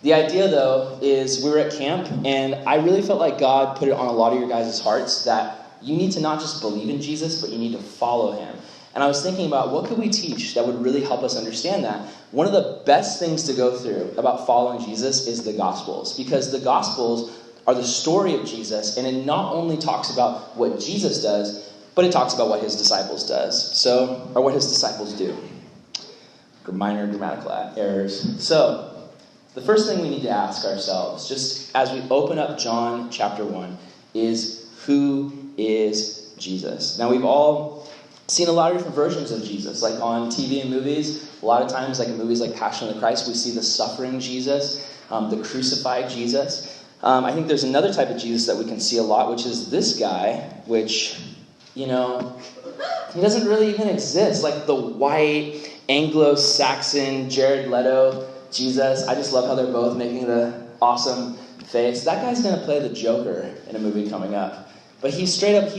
The idea, though, is we were at camp, and I really felt like God put it on a lot of your guys' hearts that you need to not just believe in Jesus, but you need to follow him. And I was thinking about what could we teach that would really help us understand that. One of the best things to go through about following Jesus is the Gospels, because the Gospels are the story of Jesus, and it not only talks about what Jesus does, but it talks about what his disciples or what his disciples do. Minor grammatical errors. So, the first thing we need to ask ourselves, just as we open up John chapter 1, is who is Jesus? Now, we've all seen a lot of different versions of Jesus, like on TV and movies. A lot of times, like in movies like Passion of the Christ, we see the suffering Jesus, the crucified Jesus. I think there's another type of Jesus that we can see a lot, which is this guy, which, he doesn't really even exist. Like the white Anglo-Saxon Jared Leto Jesus. I just love how they're both making the awesome face. That guy's going to play the Joker in a movie coming up. But he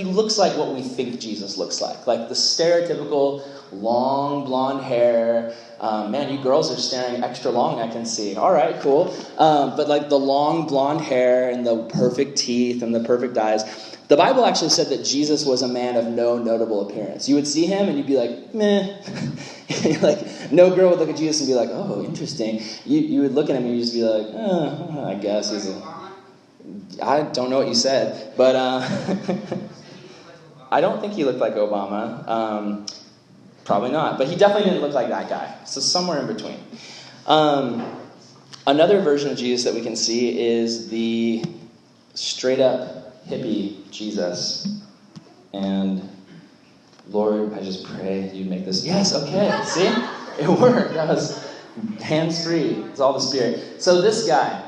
looks like what we think Jesus looks like. Like the stereotypical long blonde hair. Man, you girls are staring extra long, I can see. All right, cool. But like the long blonde hair and the perfect teeth and the perfect eyes. The Bible actually said that Jesus was a man of no notable appearance. You would see him and you'd be like, meh. Like, no girl would look at Jesus and be like, oh, interesting. You would look at him and you'd just be like, I guess he's I don't know what you said, but I don't think he looked like Obama. Probably not, but he definitely didn't look like that guy. So somewhere in between. Another version of Jesus that we can see is the straight up hippie Jesus. And Lord, I just pray you'd make this. Yes, okay. See? It worked. That was hands-free. It's all the Spirit. So this guy,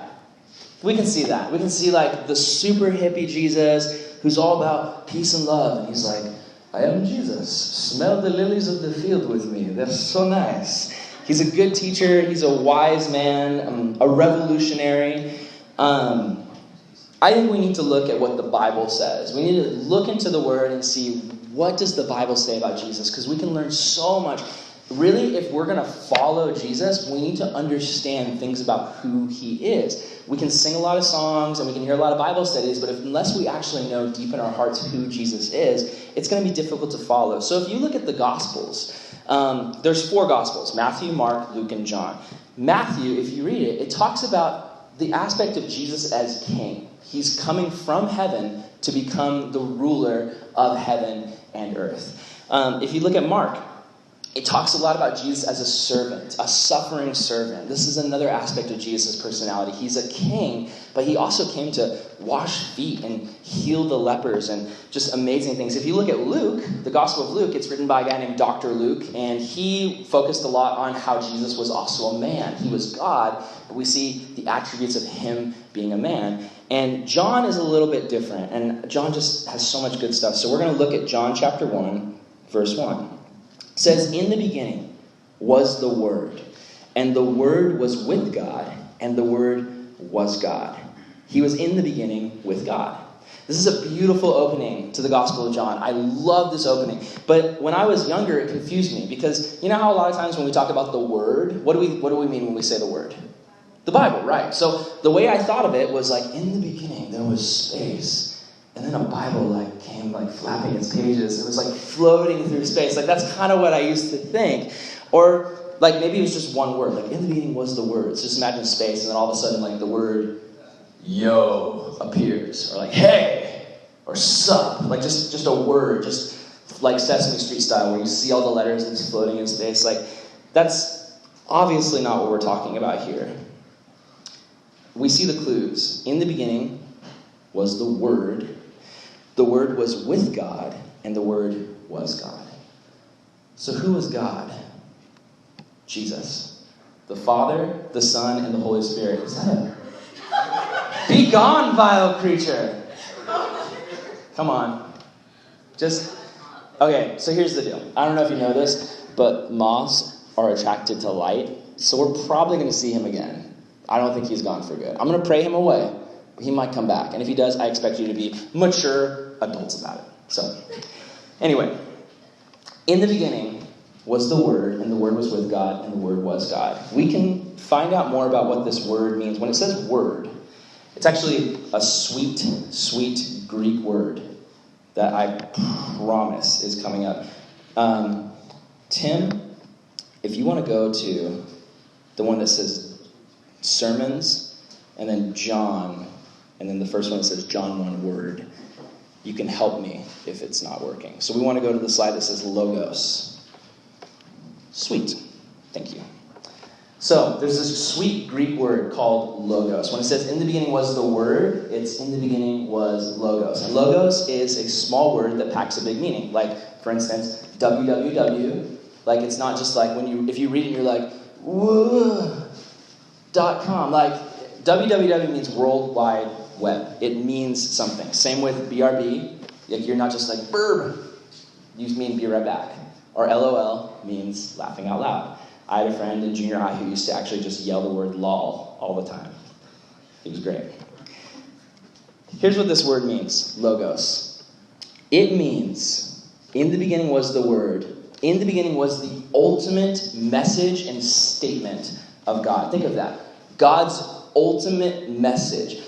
we can see that. We can see like the super hippie Jesus who's all about peace and love. And he's like, I am Jesus. Smell the lilies of the field with me. They're so nice. He's a good teacher. He's a wise man, a revolutionary. I think we need to look at what the Bible says. We need to look into the Word and see what does the Bible say about Jesus, because we can learn so much. Really, if we're going to follow Jesus, we need to understand things about who he is. We can sing a lot of songs and we can hear a lot of Bible studies, but unless we actually know deep in our hearts who Jesus is, it's going to be difficult to follow. So if you look at the Gospels, there's 4 Gospels: Matthew, Mark, Luke, and John. Matthew, if you read it, it talks about the aspect of Jesus as king. He's coming from heaven to become the ruler of heaven and earth. If you look at Mark, it talks a lot about Jesus as a servant, a suffering servant. This is another aspect of Jesus' personality. He's a king, but he also came to wash feet and heal the lepers and just amazing things. If you look at Luke, the Gospel of Luke, it's written by a guy named Dr. Luke, and he focused a lot on how Jesus was also a man. He was God, but we see the attributes of him being a man. And John is a little bit different, and John just has so much good stuff. So we're going to look at John chapter 1, verse 1. It says, in the beginning was the Word, and the Word was with God, and the Word was God. He was in the beginning with God. This is a beautiful opening to the Gospel of John. I love this opening. But when I was younger, it confused me, because you know how a lot of times when we talk about the Word, what do we mean when we say the Word? The Bible, right? So the way I thought of it was like, in the beginning there was space. And then a Bible came flapping its pages. It was floating through space. That's kind of what I used to think. Or maybe it was just one word. In the beginning was the Word. So just imagine space, and then all of a sudden the word yo appears. Or hey, or sup. Just a word, just like Sesame Street style, where you see all the letters and it's floating in space. That's obviously not what we're talking about here. We see the clues. In the beginning was the Word. The Word was with God, and the Word was God. So who was God? Jesus. The Father, the Son, and the Holy Spirit. Is that him? Be gone, vile creature! Come on. Okay, so here's the deal. I don't know if you know this, but moths are attracted to light, so we're probably going to see him again. I don't think he's gone for good. I'm going to pray him away. He might come back. And if he does, I expect you to be mature adults about it. So, anyway, in the beginning was the Word, and the Word was with God, and the Word was God. We can find out more about what this word means. When it says word, it's actually a sweet, sweet Greek word that I promise is coming up. Tim, if you want to go to the one that says sermons, and then John, and then the first one that says John 1 word, you can help me if it's not working. So we want to go to the slide that says logos. Sweet. Thank you. So there's this sweet Greek word called logos. When it says in the beginning was the word, it's in the beginning was logos. And logos is a small word that packs a big meaning. Like, for instance, www. Like, it's not just like if you read it and you're like, whoa, .com. Like, www means World Wide Web. It means something. Same with BRB. Like, you're not just like, burb. You mean be right back. Or LOL means laughing out loud. I had a friend in junior high who used to actually just yell the word lol all the time. It was great. Here's what this word means, logos. It means, in the beginning was the word. In the beginning was the ultimate message and statement of God. Think of that. God's ultimate message.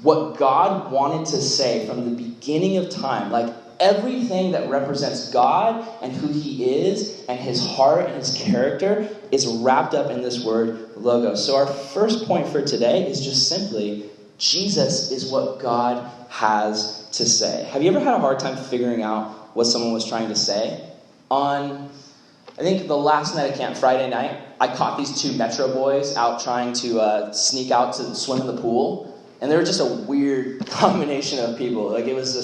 What God wanted to say from the beginning of time, like everything that represents God and who he is and his heart and his character is wrapped up in this word logos. So our first point for today is just simply, Jesus is what God has to say. Have you ever had a hard time figuring out what someone was trying to say? I think the last night at camp, Friday night, I caught these two Metro boys out trying to sneak out to swim in the pool. And they were just a weird combination of people. Like, it was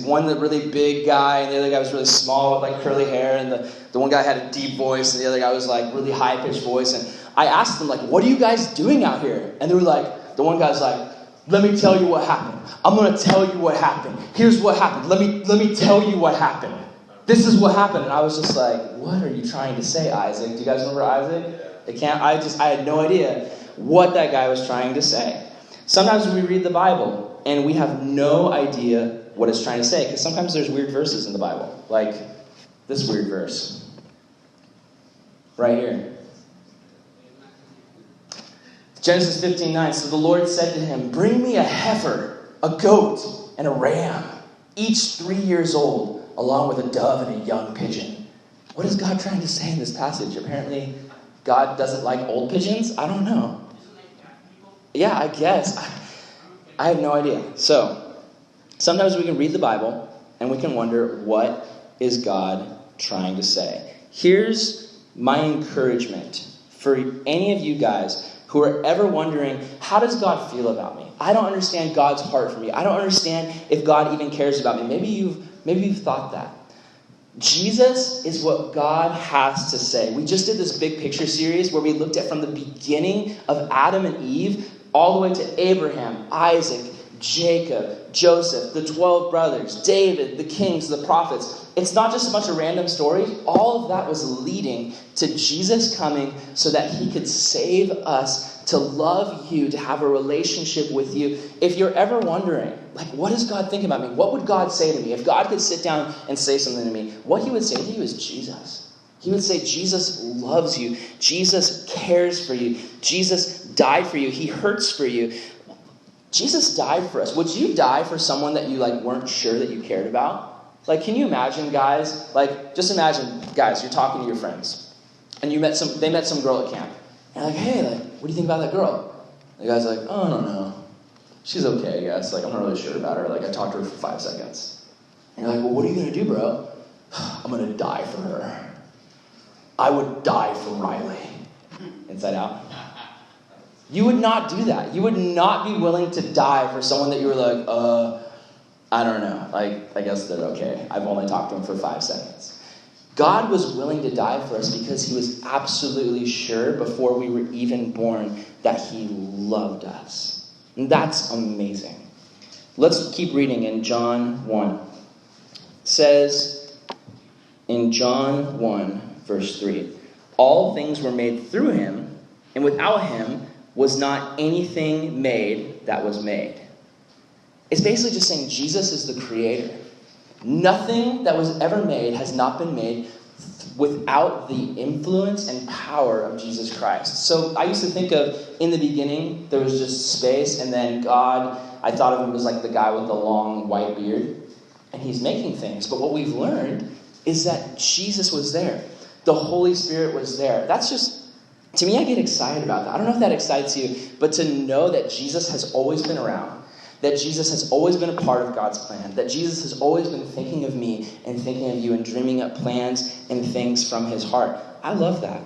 one really big guy, and the other guy was really small with, like, curly hair, and the one guy had a deep voice, and the other guy was, like, really high-pitched voice. And I asked them, like, what are you guys doing out here? And they were like, the one guy's like, let me tell you what happened. I'm going to tell you what happened. Here's what happened. Let me tell you what happened. This is what happened. And I was just like, what are you trying to say, Isaac? Do you guys remember Isaac? I had no idea what that guy was trying to say. Sometimes we read the Bible and we have no idea what it's trying to say, because sometimes there's weird verses in the Bible, like this weird verse right here. Genesis 15:9. So the Lord said to him, bring me a heifer, a goat, and a ram, each 3 years old, along with a dove and a young pigeon. What is God trying to say in this passage? Apparently, God doesn't like old pigeons? I don't know. Yeah, I guess. I have no idea. So, sometimes we can read the Bible and we can wonder, what is God trying to say? Here's my encouragement for any of you guys who are ever wondering, how does God feel about me? I don't understand God's heart for me. I don't understand if God even cares about me. Maybe you've thought that. Jesus is what God has to say. We just did this big picture series where we looked at from the beginning of Adam and Eve all the way to Abraham, Isaac, Jacob, Joseph, the 12 brothers, David, the kings, the prophets. It's not just a bunch of random stories. All of that was leading to Jesus coming so that he could save us, to love you, to have a relationship with you. If you're ever wondering, like, what does God think about me? What would God say to me? If God could sit down and say something to me, what he would say to you is Jesus. He would say, Jesus loves you. Jesus cares for you. Jesus died for you. He hurts for you. Jesus died for us. Would you die for someone that you weren't sure that you cared about? Can you imagine, guys? Just imagine, guys, you're talking to your friends, and they met some girl at camp. And you're like, hey, what do you think about that girl? The guy's like, oh, I don't know. She's okay, I guess. I'm not really sure about her. I talked to her for 5 seconds. And you're like, well, what are you going to do, bro? I'm going to die for her. I would die for Riley. Inside Out. You would not do that. You would not be willing to die for someone that you were like, I don't know. I guess they're okay. I've only talked to them for 5 seconds. God was willing to die for us because he was absolutely sure before we were even born that he loved us. And that's amazing. Let's keep reading in John 1. It says in John 1, verse 3, all things were made through him, and without him was not anything made that was made. It's basically just saying Jesus is the creator. Nothing that was ever made has not been made without the influence and power of Jesus Christ. So I used to think of, in the beginning, there was just space, and then God, I thought of him as like the guy with the long white beard, and he's making things. But what we've learned is that Jesus was there. The Holy Spirit was there. That's just, to me, I get excited about that. I don't know if that excites you, but to know that Jesus has always been around, that Jesus has always been a part of God's plan, that Jesus has always been thinking of me and thinking of you and dreaming up plans and things from his heart. I love that.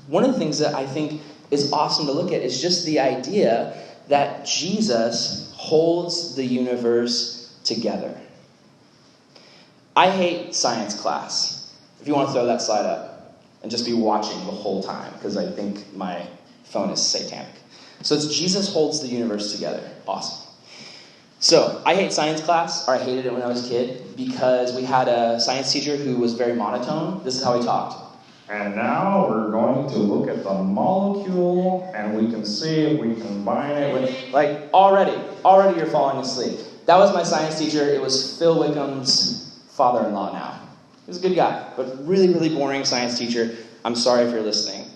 One of the things that I think is awesome to look at is just the idea that Jesus holds the universe together. I hate science class. If you want to throw that slide up and just be watching the whole time, because I think my phone is satanic. So it's Jesus holds the universe together. Awesome. So I hate science class, or I hated it when I was a kid, because we had a science teacher who was very monotone. This is how he talked. And now we're going to look at the molecule, and we can see if we combine it with... Like, already you're falling asleep. That was my science teacher. It was Phil Wickham's father-in-law now. He was a good guy, but really, really boring science teacher. I'm sorry if you're listening.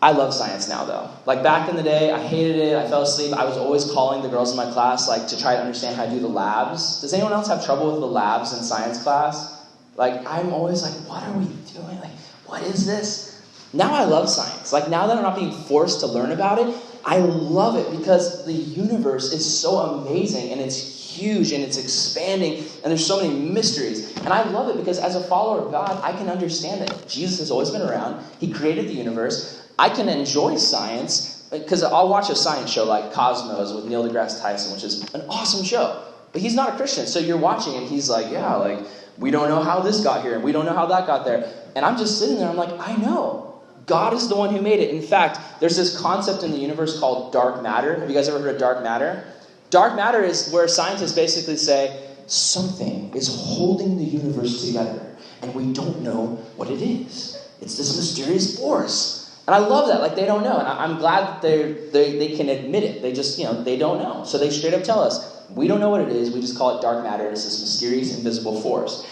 I love science now, though. Like, back in the day, I hated it. I fell asleep. I was always calling the girls in my class, like, to try to understand how to do the labs. Does anyone else have trouble with the labs in science class? Like, I'm always like, what are we doing? Like, what is this? Now I love science. Like, now that I'm not being forced to learn about it, I love it because the universe is so amazing, and it's huge, and it's expanding, and there's so many mysteries. And I love it because as a follower of God, I can understand that Jesus has always been around. He created the universe. I can enjoy science because I'll watch a science show like Cosmos with Neil deGrasse Tyson, which is an awesome show. But he's not a Christian, so you're watching and he's like, yeah, like, we don't know how this got here, and we don't know how that got there. And I'm just sitting there, I'm like, I know. God is the one who made it. In fact, there's this concept in the universe called dark matter. Have you guys ever heard of dark matter? Dark matter is where scientists basically say, something is holding the universe together, and we don't know what it is. It's this mysterious force. And I love that. Like, they don't know. And I'm glad that they can admit it. They just, they don't know. So they straight up tell us, we don't know what it is. We just call it dark matter. It's this mysterious, invisible force.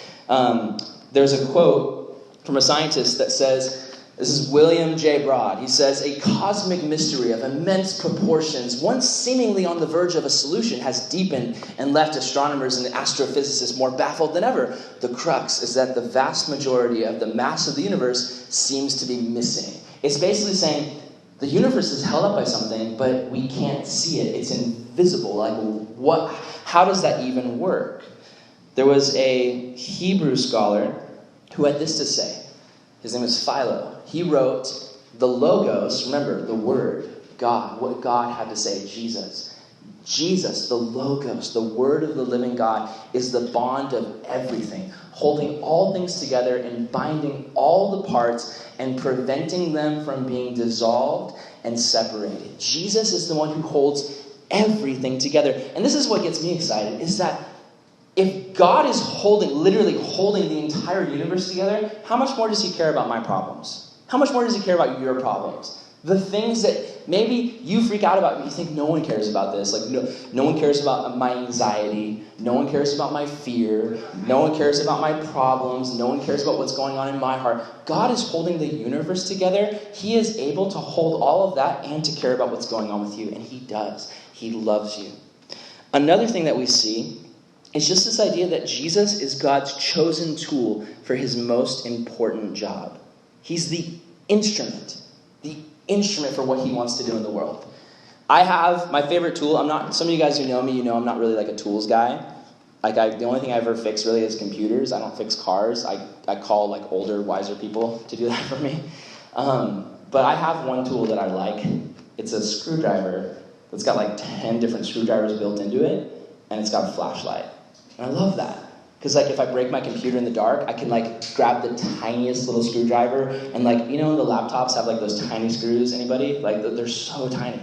There's a quote from a scientist that says, this is William J. Broad. He says, a cosmic mystery of immense proportions, once seemingly on the verge of a solution, has deepened and left astronomers and astrophysicists more baffled than ever. The crux is that the vast majority of the mass of the universe seems to be missing. It's basically saying the universe is held up by something, but we can't see it. It's invisible. Like, how does that even work? There was a Hebrew scholar who had this to say. His name was Philo. He wrote, the Logos, remember, the Word, God, what God had to say, Jesus. Jesus, the Logos, the Word of the living God, is the bond of everything, holding all things together and binding all the parts and preventing them from being dissolved and separated. Jesus is the one who holds everything together. And this is what gets me excited, is that if God is literally holding the entire universe together, how much more does he care about my problems? How much more does he care about your problems? The things that maybe you freak out about, but you think no one cares about this. Like, no one cares about my anxiety. No one cares about my fear. No one cares about my problems. No one cares about what's going on in my heart. God is holding the universe together. He is able to hold all of that and to care about what's going on with you. And he does. He loves you. Another thing that we see is just this idea that Jesus is God's chosen tool for his most important job. He's the instrument for what he wants to do in the world. I have my favorite tool. Some of you guys who know me, I'm not really like a tools guy. The only thing I ever fix really is computers. I don't fix cars. I call like older, wiser people to do that for me. But I have one tool that I like. It's a screwdriver that's got like 10 different screwdrivers built into it, and it's got a flashlight. And I love that. Because if I break my computer in the dark, I can grab the tiniest little screwdriver and the laptops have those tiny screws, anybody? They're so tiny.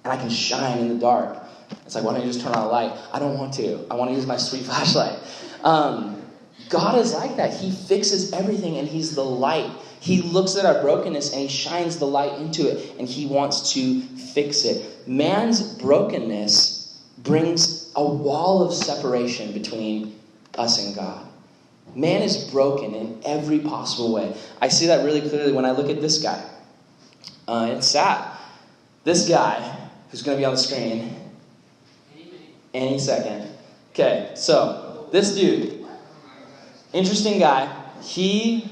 And I can shine in the dark. It's why don't you just turn on a light? I don't want to. I want to use my sweet flashlight. God is like that. He fixes everything and he's the light. He looks at our brokenness and he shines the light into it and he wants to fix it. Man's brokenness brings a wall of separation between us and God. Man is broken in every possible way. I see that really clearly when I look at this guy. It's sad. This guy, who's going to be on the screen any second. Okay, so this dude, interesting guy. He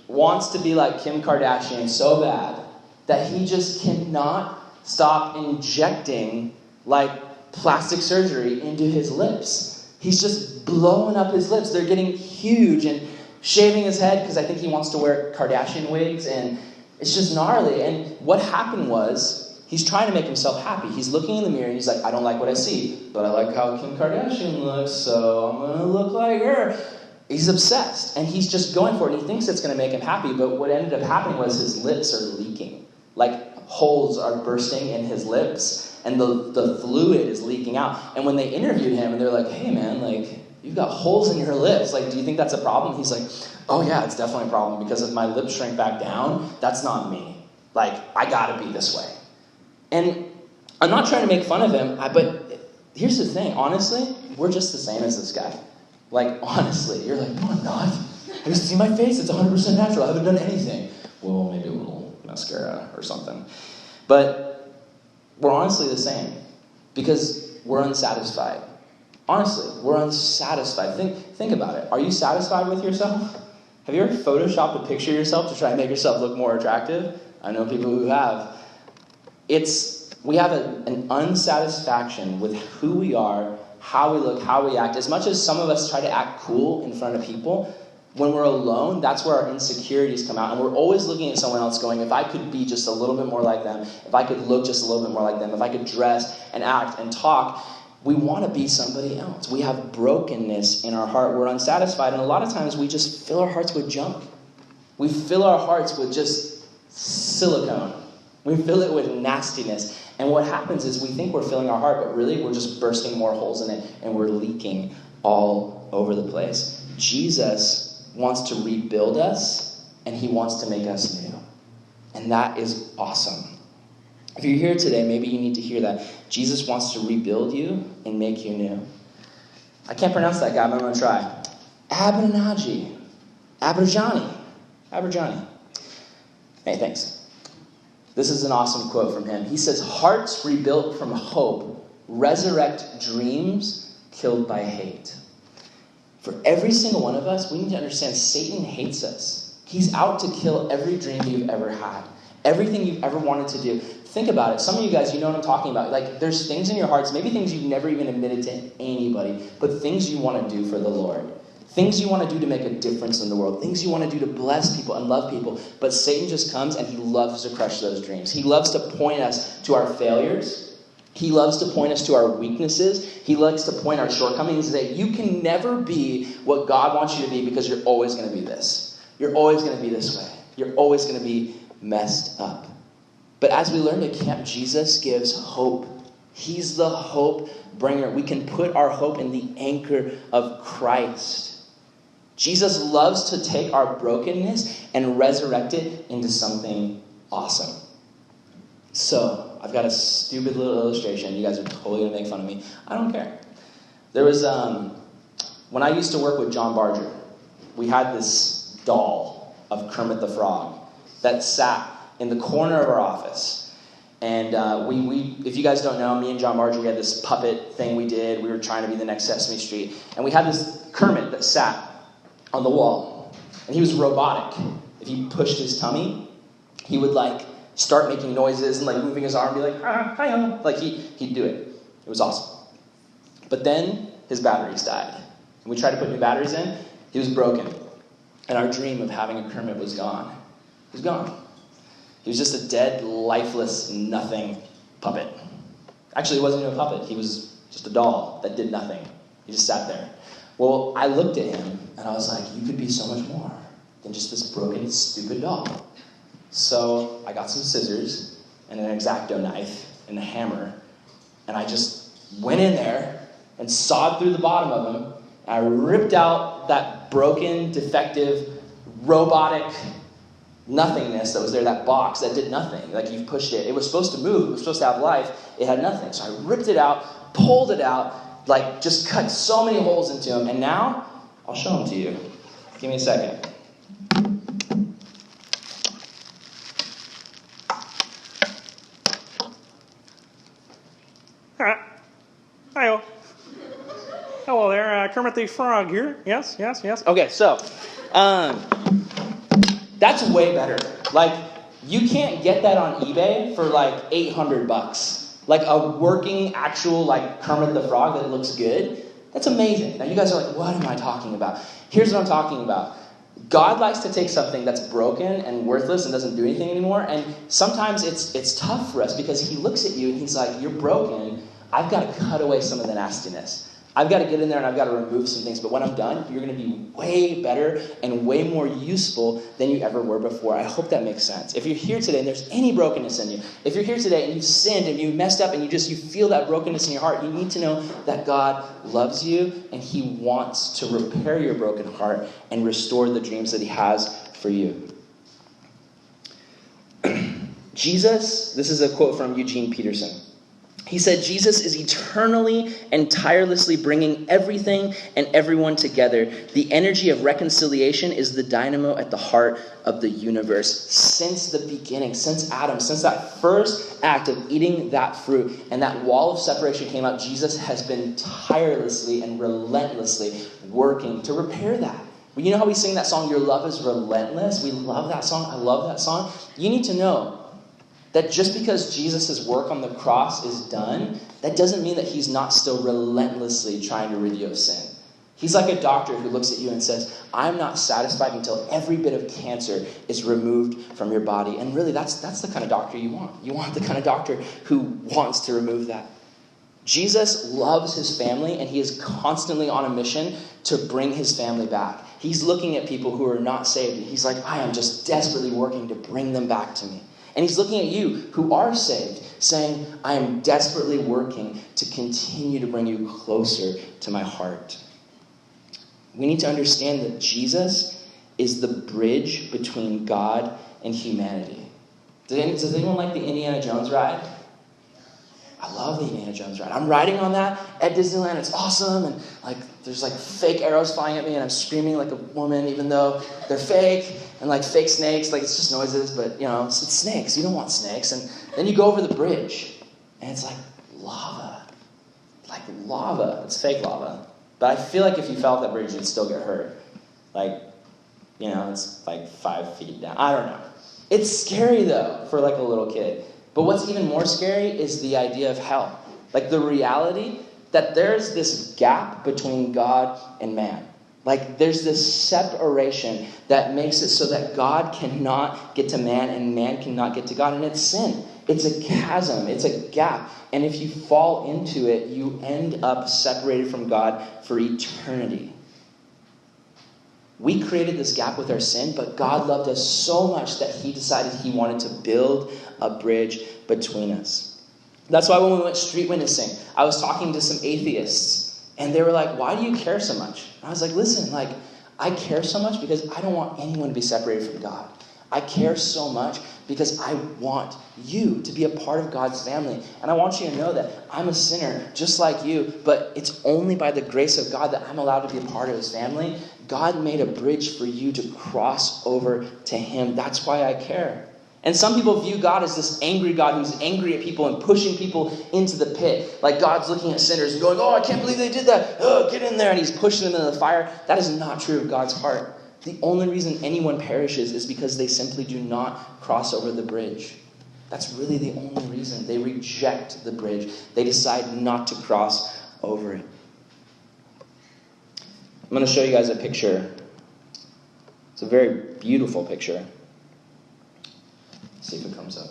wants to be like Kim Kardashian so bad that he just cannot stop injecting like plastic surgery into his lips. He's just blowing up his lips. They're getting huge, and shaving his head because I think he wants to wear Kardashian wigs, and it's just gnarly. And what happened was he's trying to make himself happy. He's looking in the mirror and he's like, I don't like what I see, but I like how Kim Kardashian looks, so I'm going to look like her. He's obsessed, and he's just going for it, and he thinks it's going to make him happy, but what ended up happening was his lips are leaking. Like, holes are bursting in his lips, and the fluid is leaking out. And when they interviewed him, and they're like, hey, man, like, you've got holes in your lips. Like, do you think that's a problem? He's like, oh, yeah, it's definitely a problem, because if my lips shrink back down, that's not me. Like, I got to be this way. And I'm not trying to make fun of him, but here's the thing. Honestly, we're just the same as this guy. Like, honestly, you're like, no, I'm not. Have you seen my face? It's 100% natural. I haven't done anything. Well, maybe a little mascara or something. But we're honestly the same because we're unsatisfied. Honestly, we're unsatisfied. Think about it. Are you satisfied with yourself? Have you ever photoshopped a picture of yourself to try and make yourself look more attractive? I know people who have. We have an unsatisfaction with who we are, how we look, how we act. As much as some of us try to act cool in front of people, when we're alone, that's where our insecurities come out. And we're always looking at someone else going, if I could be just a little bit more like them, if I could look just a little bit more like them, if I could dress and act and talk, we want to be somebody else. We have brokenness in our heart. We're unsatisfied. And a lot of times we just fill our hearts with junk. We fill our hearts with just silicone. We fill it with nastiness. And what happens is we think we're filling our heart, but really we're just bursting more holes in it, and we're leaking all over the place. Jesus wants to rebuild us, and he wants to make us new. And that is awesome. If you're here today, maybe you need to hear that. Jesus wants to rebuild you and make you new. I can't pronounce that guy, but I'm going to try. Abinadji. Aberjani. Hey, thanks. This is an awesome quote from him. He says, hearts rebuilt from hope resurrect dreams killed by hate. For every single one of us, we need to understand Satan hates us. He's out to kill every dream you've ever had. Everything you've ever wanted to do. Think about it. Some of you guys, you know what I'm talking about. Like, there's things in your hearts, maybe things you've never even admitted to anybody, but things you want to do for the Lord. Things you want to do to make a difference in the world. Things you want to do to bless people and love people. But Satan just comes and he loves to crush those dreams. He loves to point us to our failures. He loves to point us to our weaknesses. He likes to point our shortcomings and say, you can never be what God wants you to be because you're always going to be this. You're always going to be this way. You're always going to be messed up. But as we learn to camp, Jesus gives hope. He's the hope bringer. We can put our hope in the anchor of Christ. Jesus loves to take our brokenness and resurrect it into something awesome. So, I've got a stupid little illustration. You guys are totally going to make fun of me. I don't care. There was, when I used to work with John Barger, we had this doll of Kermit the Frog that sat in the corner of our office. And we if you guys don't know, me and John Barger, we had this puppet thing we did. We were trying to be the next Sesame Street. And we had this Kermit that sat on the wall. And he was robotic. If you pushed his tummy, he would like start making noises and like moving his arm and be like, hi. Like he'd do it. It was awesome. But then his batteries died. And we tried to put new batteries in. He was broken. And our dream of having a Kermit was gone. He was gone. He was just a dead, lifeless, nothing puppet. Actually, he wasn't even a puppet. He was just a doll that did nothing. He just sat there. Well, I looked at him, and I was like, you could be so much more than just this broken, stupid doll. So I got some scissors and an X-Acto knife and a hammer, and I just went in there and sawed through the bottom of him. I ripped out that broken, defective, robotic nothingness that was there, that box that did nothing. Like, you pushed it. It was supposed to move. It was supposed to have life. It had nothing. So I ripped it out, pulled it out, like, just cut so many holes into him. And now, I'll show them to you. Give me a second. Hi-yo. Hello there, Kermit the Frog here. Yes. Okay, so, That's way better. Like, you can't get that on eBay for like $800. Like a working, actual, like Kermit the Frog that looks good. That's amazing. Now you guys are like, what am I talking about? Here's what I'm talking about. God likes to take something that's broken and worthless and doesn't do anything anymore, and sometimes it's tough for us because he looks at you and he's like, you're broken. I've got to cut away some of the nastiness. I've got to get in there and I've got to remove some things. But when I'm done, you're going to be way better and way more useful than you ever were before. I hope that makes sense. If you're here today and there's any brokenness in you, if you're here today and you've sinned and you messed up and you feel that brokenness in your heart, you need to know that God loves you and he wants to repair your broken heart and restore the dreams that he has for you. Jesus, this is a quote from Eugene Peterson. He said, Jesus is eternally and tirelessly bringing everything and everyone together. The energy of reconciliation is the dynamo at the heart of the universe. Since the beginning, since Adam, since that first act of eating that fruit and that wall of separation came up, Jesus has been tirelessly and relentlessly working to repair that. You know how we sing that song, Your Love is Relentless? We love that song. I love that song. You need to know that just because Jesus' work on the cross is done, that doesn't mean that he's not still relentlessly trying to rid you of sin. He's like a doctor who looks at you and says, I'm not satisfied until every bit of cancer is removed from your body. And really, that's the kind of doctor you want. You want the kind of doctor who wants to remove that. Jesus loves his family, and he is constantly on a mission to bring his family back. He's looking at people who are not saved, and he's like, I am just desperately working to bring them back to me. And he's looking at you who are saved, saying, I am desperately working to continue to bring you closer to my heart. We need to understand that Jesus is the bridge between God and humanity. Does anyone like the Indiana Jones ride? I love the Indiana Jones ride. I'm riding on that at Disneyland. It's awesome. And there's fake arrows flying at me, and I'm screaming like a woman, even though they're fake. And fake snakes, it's just noises, but it's snakes. You don't want snakes. And then you go over the bridge, and it's like lava. Like lava. It's fake lava. But I feel like if you fell off that bridge, you'd still get hurt. It's 5 feet down. I don't know. It's scary, though, for a little kid. But what's even more scary is the idea of hell. The reality that there's this gap between God and man. There's this separation that makes it so that God cannot get to man and man cannot get to God. And it's sin. It's a chasm. It's a gap. And if you fall into it, you end up separated from God for eternity. We created this gap with our sin, but God loved us so much that he decided he wanted to build a bridge between us. That's why when we went street witnessing, I was talking to some atheists. And they were like, why do you care so much? And I was like, listen, I care so much because I don't want anyone to be separated from God. I care so much because I want you to be a part of God's family. And I want you to know that I'm a sinner just like you, but it's only by the grace of God that I'm allowed to be a part of his family. God made a bridge for you to cross over to him. That's why I care. And some people view God as this angry God who's angry at people and pushing people into the pit. Like God's looking at sinners and going, oh, I can't believe they did that. Oh, get in there. And he's pushing them into the fire. That is not true of God's heart. The only reason anyone perishes is because they simply do not cross over the bridge. That's really the only reason. They reject the bridge. They decide not to cross over it. I'm going to show you guys a picture. It's a very beautiful picture. See if it comes up.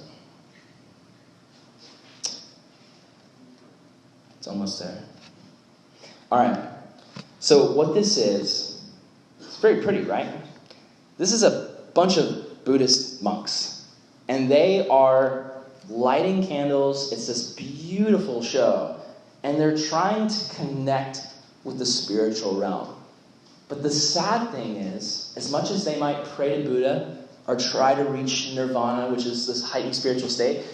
It's almost there. All right. So what this is, it's very pretty, right? This is a bunch of Buddhist monks. And they are lighting candles. It's this beautiful show. And they're trying to connect with the spiritual realm. But the sad thing is, as much as they might pray to Buddha, or try to reach nirvana, which is this heightened spiritual state,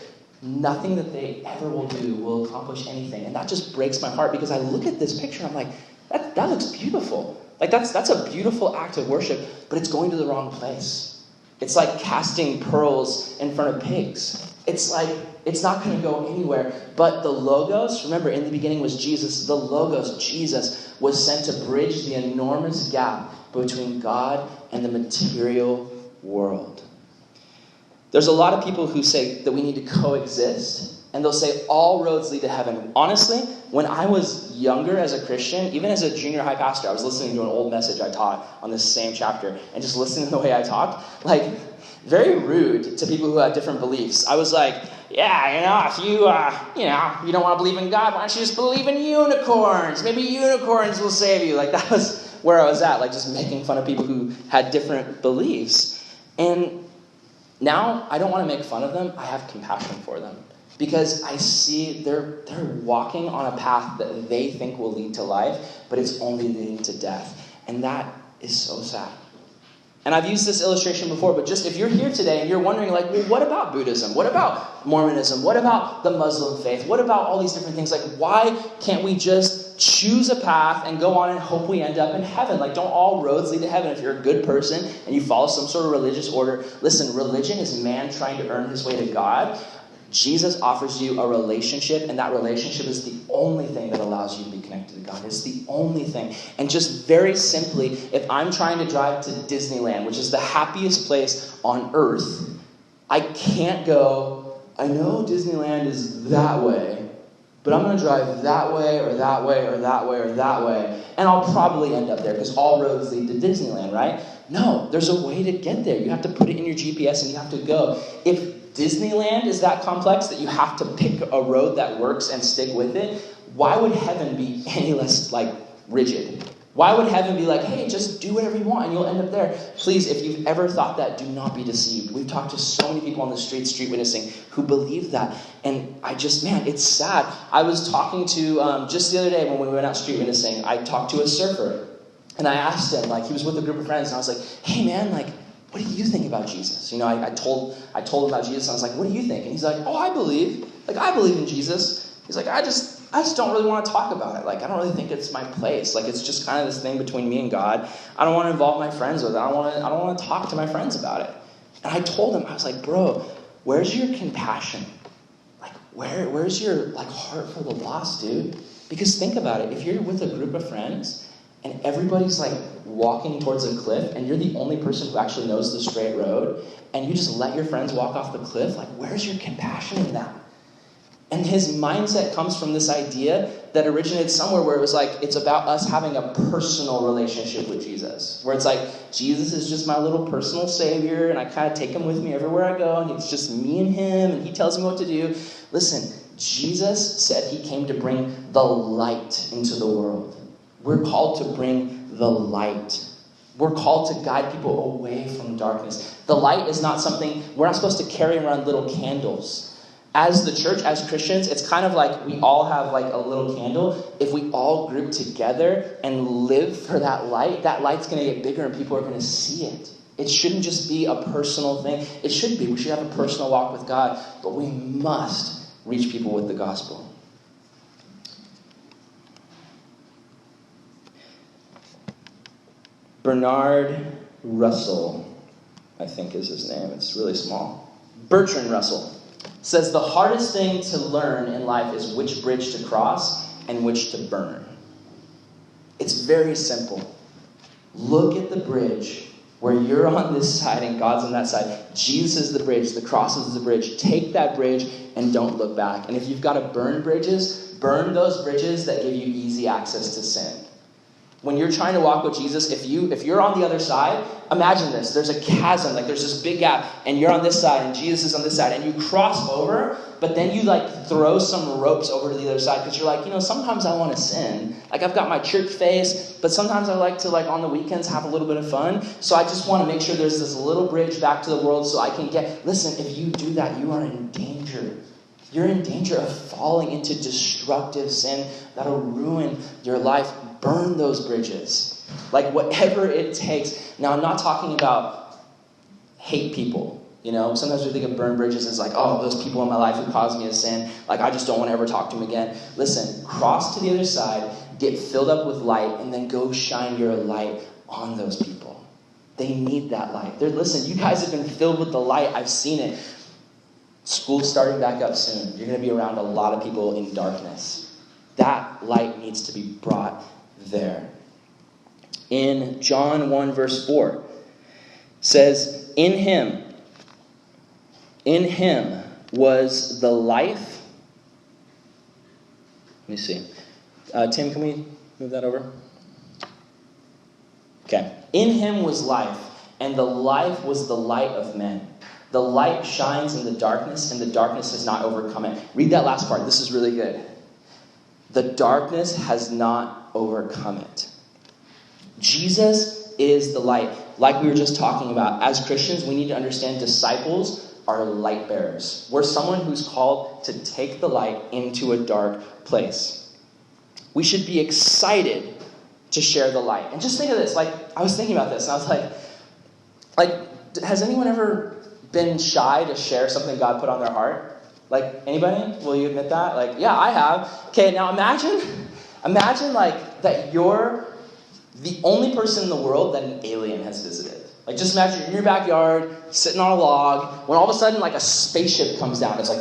nothing that they ever will do will accomplish anything. And that just breaks my heart because I look at this picture and I'm like, that looks beautiful. Like that's a beautiful act of worship, but it's going to the wrong place. It's like casting pearls in front of pigs. It's like, it's not going to go anywhere. But the Logos, remember, in the beginning was Jesus. The Logos, Jesus, was sent to bridge the enormous gap between God and the material world. There's a lot of people who say that we need to coexist. And they'll say all roads lead to heaven. Honestly, when I was younger as a Christian, even as a junior high pastor, I was listening to an old message I taught on this same chapter and just listening to the way I talked, like very rude to people who have different beliefs. I was like, yeah, if you don't want to believe in God, why don't you just believe in unicorns? Maybe unicorns will save you. Like that was where I was at, like just making fun of people who had different beliefs. And now I don't want to make fun of them. I have compassion for them. Because I see they're walking on a path that they think will lead to life, but it's only leading to death. And that is so sad. And I've used this illustration before, but just if you're here today and you're wondering, like, well, what about Buddhism? What about Mormonism? What about the Muslim faith? What about all these different things? Like, why can't we just choose a path and go on and hope we end up in heaven? Like, don't all roads lead to heaven? If you're a good person and you follow some sort of religious order, listen, religion is man trying to earn his way to God. Jesus offers you a relationship, and that relationship is the only thing that allows you to be connected to God. It's the only thing. And just very simply, if I'm trying to drive to Disneyland, which is the happiest place on earth, I can't go, I know Disneyland is that way, but I'm going to drive that way or that way or that way or that way, and I'll probably end up there because all roads lead to Disneyland, right? No, there's a way to get there. You have to put it in your GPS and you have to go. If Disneyland is that complex that you have to pick a road that works and stick with it, why would heaven be any less, rigid? Why would heaven be like, hey, just do whatever you want and you'll end up there? Please, if you've ever thought that, do not be deceived. We've talked to so many people on the street witnessing, who believe that. And it's sad. I was talking to, just the other day when we went out street witnessing, I talked to a surfer. And I asked him, he was with a group of friends, and I was like, hey, man, what do you think about Jesus? I told him about Jesus, and I was like, what do you think? And he's like, oh, I believe in Jesus. He's like, I just don't really want to talk about it. I don't really think it's my place. It's just kind of this thing between me and God. I don't want to involve my friends with it. I don't want to talk to my friends about it. And I told him, I was like, bro, where's your compassion? Where's your heart for the lost, dude? Because think about it. If you're with a group of friends and everybody's walking towards a cliff and you're the only person who actually knows the straight road and you just let your friends walk off the cliff, where's your compassion in that? And his mindset comes from this idea that originated somewhere where it was it's about us having a personal relationship with Jesus. Where it's Jesus is just my little personal savior and I kind of take him with me everywhere I go and it's just me and him and he tells me what to do. Listen, Jesus said he came to bring the light into the world. We're called to bring the light. We're called to guide people away from darkness. The light is not something, we're not supposed to carry around little candles. As the church, as Christians, it's kind of we all have a little candle. If we all group together and live for that light's going to get bigger and people are going to see it. It shouldn't just be a personal thing. It should be. We should have a personal walk with God, but we must reach people with the gospel. Bernard Russell, I think is his name. It's really small. Bertrand Russell says the hardest thing to learn in life is which bridge to cross and which to burn. It's very simple. Look at the bridge where you're on this side and God's on that side. Jesus is the bridge. The cross is the bridge. Take that bridge and don't look back. And if you've got to burn bridges, burn those bridges that give you easy access to sin. When you're trying to walk with Jesus, if you're on the other side, imagine this. There's a chasm, there's this big gap, and you're on this side, and Jesus is on this side, and you cross over, but then you throw some ropes over to the other side, because you're sometimes I want to sin. I've got my church face, but sometimes I like to, on the weekends, have a little bit of fun, so I just want to make sure there's this little bridge back to the world so I can listen, if you do that, you are in danger. You're in danger of falling into destructive sin that'll ruin your life. Burn those bridges. Whatever it takes. Now, I'm not talking about hate people. Sometimes we think of burn bridges as those people in my life who caused me to sin. I just don't want to ever talk to them again. Listen, cross to the other side. get filled up with light, and then go shine your light on those people. They need that light. Listen, you guys have been filled with the light. I've seen it. School's starting back up soon. You're going to be around a lot of people in darkness. That light needs to be brought there. In John 1 verse 4, says, In him was the life. Let me see. Tim, can we move that over? Okay. In him was life, and the life was the light of men. The light shines in the darkness, and the darkness has not overcome it. Read that last part. This is really good. The darkness has not overcome it. Jesus is the light. Like we were just talking about, as Christians, we need to understand disciples are light bearers. We're someone who's called to take the light into a dark place. We should be excited to share the light. And just think of this. Like, I was thinking about this, and I was like, has anyone ever been shy to share something God put on their heart? Like, anybody? Will you admit that? Like, yeah, I have. Okay, now imagine like that you're the only person in the world that an alien has visited. Like, just imagine you're in your backyard, sitting on a log, when all of a sudden, like, a spaceship comes down. It's like,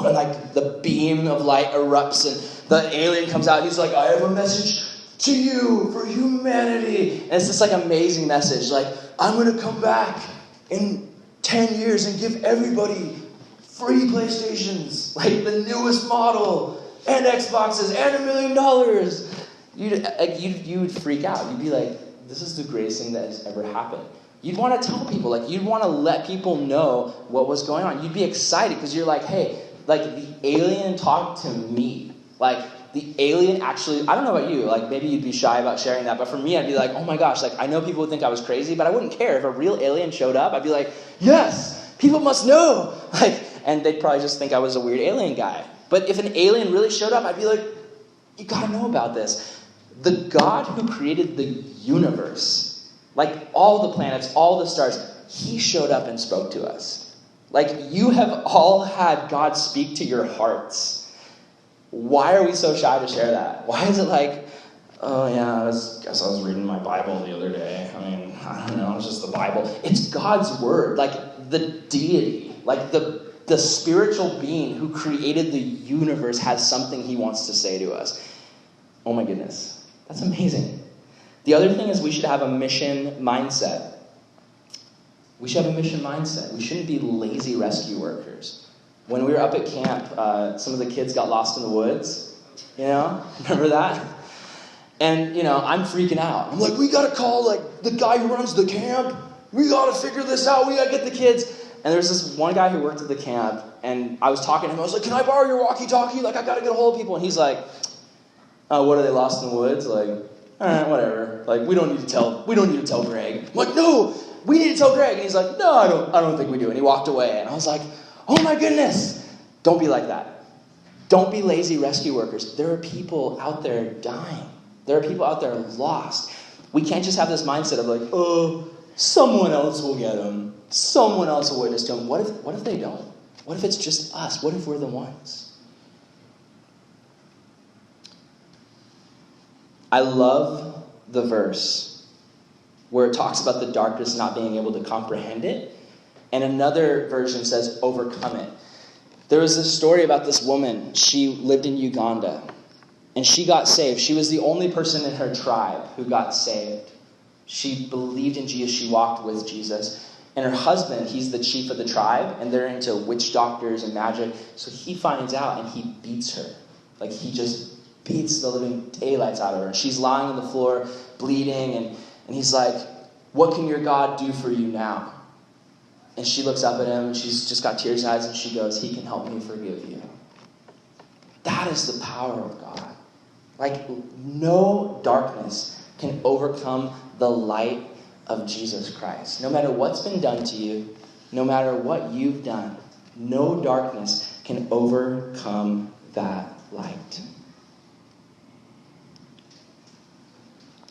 and like the beam of light erupts, and the alien comes out. He's like, I have a message to you for humanity. And it's this like amazing message. Like, I'm going to come back in 10 years and give everybody free PlayStations, like the newest model, and Xboxes, and $1 million. You would freak out. You'd be like, this is the greatest thing that has ever happened. You'd want to tell people, like, you'd want to let people know what was going on. You'd be excited because you're like, hey, like, the alien talked to me. Like, the alien actually, I don't know about you, like, maybe you'd be shy about sharing that, but for me, I'd be like, oh my gosh, like, I know people would think I was crazy, but I wouldn't care. If a real alien showed up, I'd be like, yes, people must know. Like, and they'd probably just think I was a weird alien guy. But if an alien really showed up, I'd be like, you gotta know about this. The God who created the universe, like all the planets, all the stars, he showed up and spoke to us. Like, you have all had God speak to your hearts. Why are we so shy to share that? Why is it like, oh yeah, I guess I was reading my Bible the other day. I mean, I don't know, it's just the Bible. It's God's word, like the deity, like the spiritual being who created the universe has something he wants to say to us. Oh my goodness. That's amazing. The other thing is we should have a mission mindset. We should have a mission mindset. We shouldn't be lazy rescue workers. When we were up at camp, some of the kids got lost in the woods. You know? Remember that? And, you know, I'm freaking out. I'm like, we got to call, like, the guy who runs the camp. We got to figure this out. We got to get the kids. And there's this one guy who worked at the camp, and I was talking to him. I was like, can I borrow your walkie-talkie? Like, I got to get a hold of people. And he's like, what, are they lost in the woods? Like, all right, whatever. Like, we don't need to tell Greg. I'm like, no, we need to tell Greg. And he's like, no, I don't think we do. And he walked away. And I was like, oh my goodness. Don't be like that. Don't be lazy rescue workers. There are people out there dying. There are people out there lost. We can't just have this mindset of like, oh, someone else will get them. Someone else will witness to them. What if they don't? What if it's just us? What if we're the ones? I love the verse where it talks about the darkness not being able to comprehend it. And another version says, overcome it. There was this story about this woman. She lived in Uganda. And she got saved. She was the only person in her tribe who got saved. She believed in Jesus. She walked with Jesus. And her husband, he's the chief of the tribe. And they're into witch doctors and magic. So he finds out and he beats her. Like, he just beats the living daylights out of her. She's lying on the floor, bleeding, and he's like, what can your God do for you now? And she looks up at him, and she's just got tears in her eyes, and she goes, he can help me forgive you. That is the power of God. Like, no darkness can overcome the light of Jesus Christ. No matter what's been done to you, no matter what you've done, no darkness can overcome that light.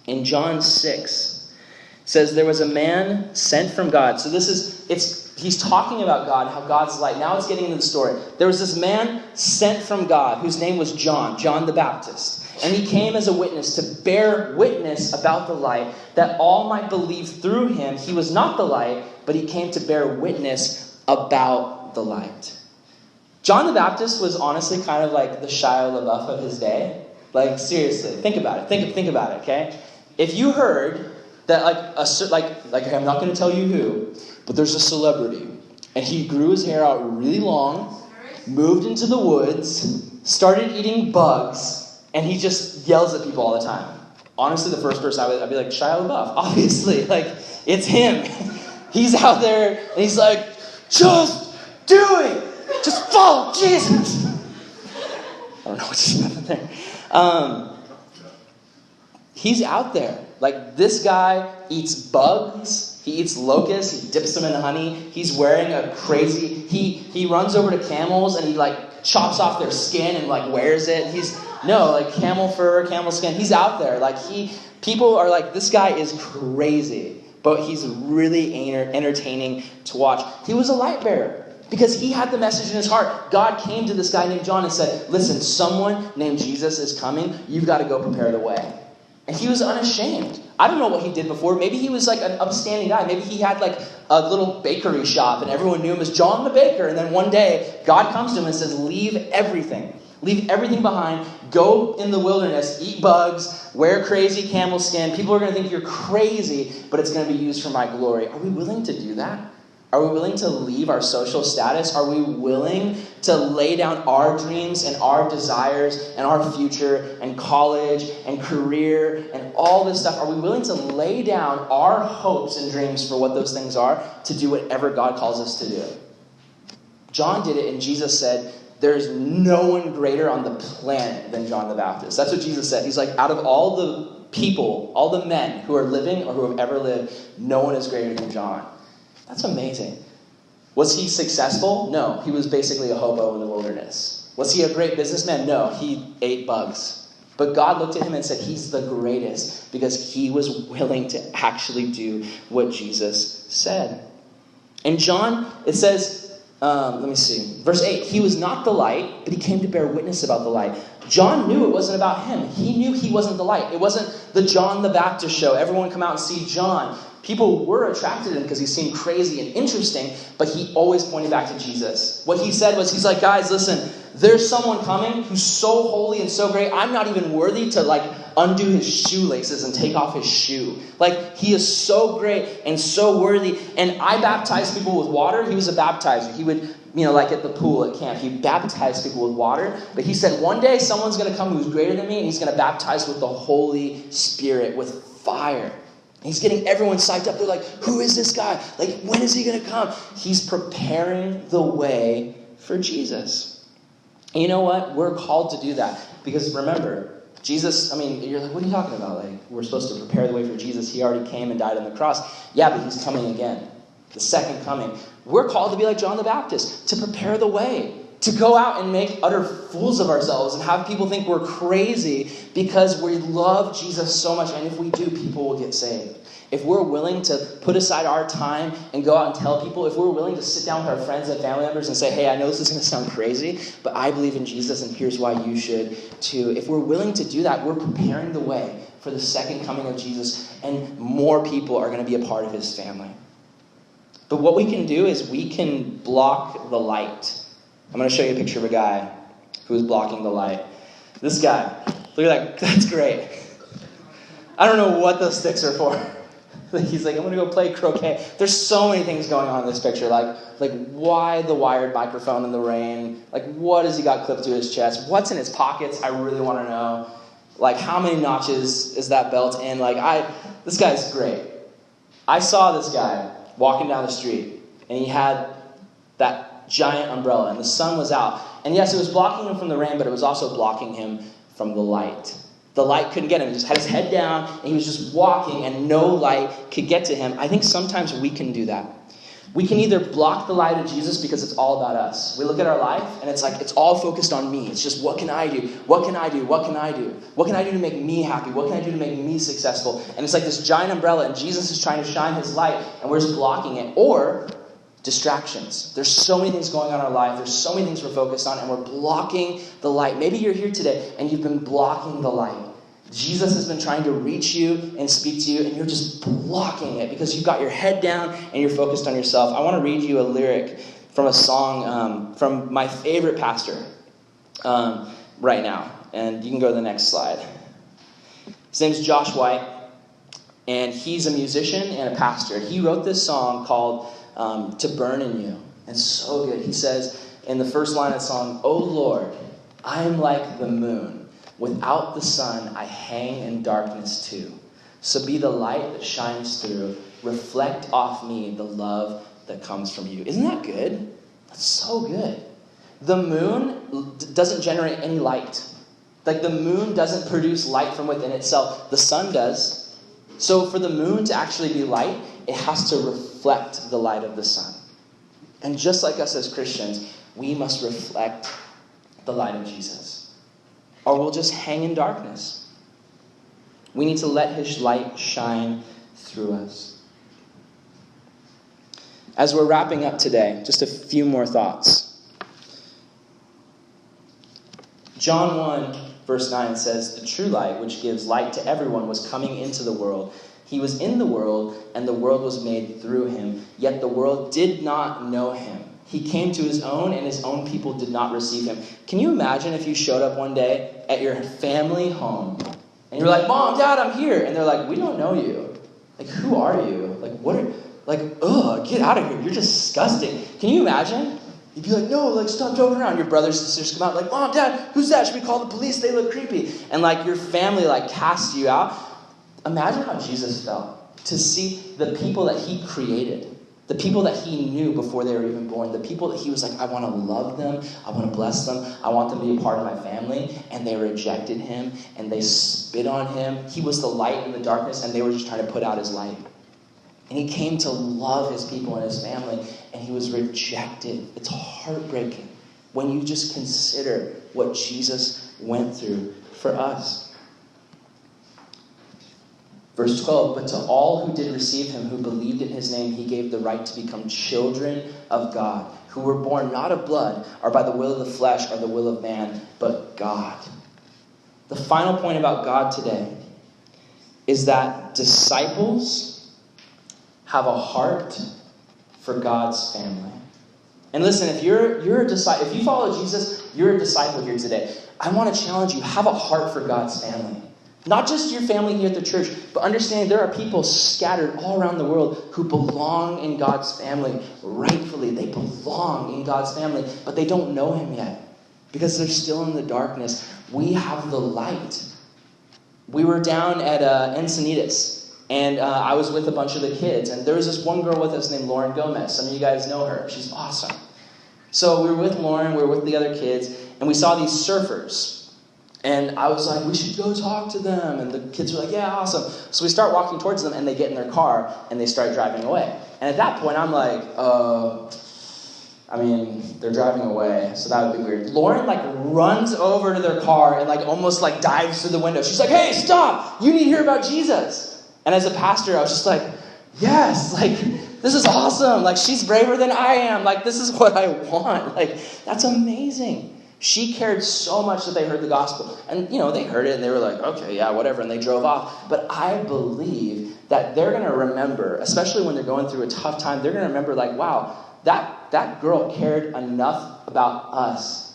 In John 6, it says there was a man sent from God. So he's talking about God, how God's light. Now it's getting into the story. There was this man sent from God whose name was John the Baptist. And he came as a witness to bear witness about the light, that all might believe through him. He was not the light, but he came to bear witness about the light. John the Baptist was honestly kind of like the Shia LaBeouf of his day. Like, seriously, think about it. Think about it, okay? If you heard that, I'm not going to tell you who, but there's a celebrity, and he grew his hair out really long, moved into the woods, started eating bugs, and he just yells at people all the time. Honestly, the first person I'd be like, Shia LaBeouf, obviously. Like, it's him. He's out there, and he's like, just do it. Just follow Jesus. I don't know what just happened there. He's out there. Like, this guy eats bugs. He eats locusts. He dips them in honey. He's wearing a crazy... He runs over to camels, and he, chops off their skin and, wears it. Camel fur, camel skin. He's out there. People are like, this guy is crazy. But he's really entertaining to watch. He was a light bearer. Because he had the message in his heart. God came to this guy named John and said, listen, someone named Jesus is coming. You've got to go prepare the way. And he was unashamed. I don't know what he did before. Maybe he was an upstanding guy. Maybe he had a little bakery shop and everyone knew him as John the Baker. And then one day, God comes to him and says, leave everything. Leave everything behind. Go in the wilderness. Eat bugs. Wear crazy camel skin. People are going to think you're crazy, but it's going to be used for my glory. Are we willing to do that? Are we willing to leave our social status? Are we willing to lay down our dreams and our desires and our future and college and career and all this stuff? Are we willing to lay down our hopes and dreams for what those things are to do whatever God calls us to do? John did it, and Jesus said, there's no one greater on the planet than John the Baptist. That's what Jesus said. He's like, out of all the people, all the men who are living or who have ever lived, no one is greater than John. That's amazing. Was he successful? No. He was basically a hobo in the wilderness. Was he a great businessman? No. He ate bugs. But God looked at him and said, he's the greatest because he was willing to actually do what Jesus said. In John, it says, verse 8, he was not the light, but he came to bear witness about the light. John knew it wasn't about him. He knew he wasn't the light. It wasn't the John the Baptist show. Everyone come out and see John. People were attracted to him because he seemed crazy and interesting, but he always pointed back to Jesus. What he said was, he's like, guys, listen, there's someone coming who's so holy and so great, I'm not even worthy to undo his shoelaces and take off his shoe. He is so great and so worthy. And I baptize people with water. He was a baptizer. He would, at the pool at camp, he baptized people with water. But he said, one day someone's going to come who's greater than me, and he's going to baptize with the Holy Spirit, with fire. He's getting everyone psyched up. They're like, who is this guy? When is he going to come? He's preparing the way for Jesus. And you know what? We're called to do that. Because remember, Jesus, you're like, what are you talking about? We're supposed to prepare the way for Jesus. He already came and died on the cross. Yeah, but he's coming again. The second coming. We're called to be like John the Baptist, to prepare the way. To go out and make utter fools of ourselves and have people think we're crazy because we love Jesus so much. And if we do, people will get saved. If we're willing to put aside our time and go out and tell people, if we're willing to sit down with our friends and family members and say, hey, I know this is going to sound crazy, but I believe in Jesus and here's why you should too. If we're willing to do that, we're preparing the way for the second coming of Jesus, and more people are going to be a part of his family. But what we can do is we can block the light. I'm going to show you a picture of a guy who's blocking the light. This guy, look at that. That's great. I don't know what those sticks are for. He's like, I'm going to go play croquet. There's so many things going on in this picture. Why the wired microphone in the rain? What has he got clipped to his chest? What's in his pockets? I really want to know. How many notches is that belt in? This guy's great. I saw this guy walking down the street, and he had that giant umbrella, and the sun was out. And yes, it was blocking him from the rain, but it was also blocking him from the light. The light couldn't get him. He just had his head down, and he was just walking, and no light could get to him. I think sometimes we can do that. We can either block the light of Jesus because it's all about us. We look at our life, and it's all focused on me. It's just, what can I do? What can I do? What can I do? What can I do to make me happy? What can I do to make me successful? And it's like this giant umbrella, and Jesus is trying to shine his light, and we're just blocking it. Or Distractions. There's so many things going on in our life. There's so many things we're focused on, and we're blocking the light. Maybe you're here today, and you've been blocking the light. Jesus has been trying to reach you and speak to you, and you're just blocking it because you've got your head down and you're focused on yourself. I want to read you a lyric from a song from my favorite pastor right now. And you can go to the next slide. His name's Josh White, and he's a musician and a pastor. He wrote this song called To Burn in You. It's so good. He says in the first line of the song, "Oh Lord, I am like the moon. Without the sun, I hang in darkness too. So be the light that shines through. Reflect off me the love that comes from you." Isn't that good? That's so good. The moon doesn't generate any light. Like the moon doesn't produce light from within itself. The sun does. So for the moon to actually be light, it has to reflect the light of the sun. And just like us as Christians, we must reflect the light of Jesus, or we'll just hang in darkness. We need to let his light shine through us. As we're wrapping up today, just a few more thoughts. John 1, verse 9 says, "The true light, which gives light to everyone, was coming into the world. He was in the world, and the world was made through him. Yet the world did not know him. He came to his own, and his own people did not receive him." Can you imagine if you showed up one day at your family home, and you're like, "Mom, Dad, I'm here." And they're like, "We don't know you. Like, who are you? Like, what are, like, ugh, get out of here. You're disgusting." Can you imagine? You'd be like, "No, like, stop joking around." Your brothers and sisters come out like, "Mom, Dad, who's that? Should we call the police? They look creepy." And like your family like casts you out. Imagine how Jesus felt to see the people that he created, the people that he knew before they were even born, the people that he was like, "I want to love them, I want to bless them, I want them to be a part of my family," and they rejected him, and they spit on him. He was the light in the darkness, and they were just trying to put out his light. And he came to love his people and his family, and he was rejected. It's heartbreaking when you just consider what Jesus went through for us. Verse 12, "But to all who did receive him, who believed in his name, he gave the right to become children of God, who were born not of blood, or by the will of the flesh, or the will of man, but God." The final point about God today is that disciples have a heart for God's family. And listen, if you're a disciple, if you follow Jesus, you're a disciple here today. I want to challenge you, have a heart for God's family. Not just your family here at the church, but understanding there are people scattered all around the world who belong in God's family rightfully. They belong in God's family, but they don't know him yet because they're still in the darkness. We have the light. We were down at Encinitas, and I was with a bunch of the kids, and there was this one girl with us named Lauren Gomez. Some of you guys know her. She's awesome. So we were with Lauren, we were with the other kids, and we saw these surfers. And I was like, "We should go talk to them." And the kids were like, "Yeah, awesome." So we start walking towards them, and they get in their car, and they start driving away. And at that point, I'm like, they're driving away, so that would be weird. Lauren, like, runs over to their car and, like, almost, like, dives through the window. She's like, "Hey, stop! You need to hear about Jesus." And as a pastor, I was just like, yes, like, this is awesome. Like, she's braver than I am. Like, this is what I want. Like, that's amazing. She cared so much that they heard the gospel. And, they heard it and they were like, "Okay, yeah, whatever." And they drove off. But I believe that they're going to remember, especially when they're going through a tough time, they're going to remember like, wow, that girl cared enough about us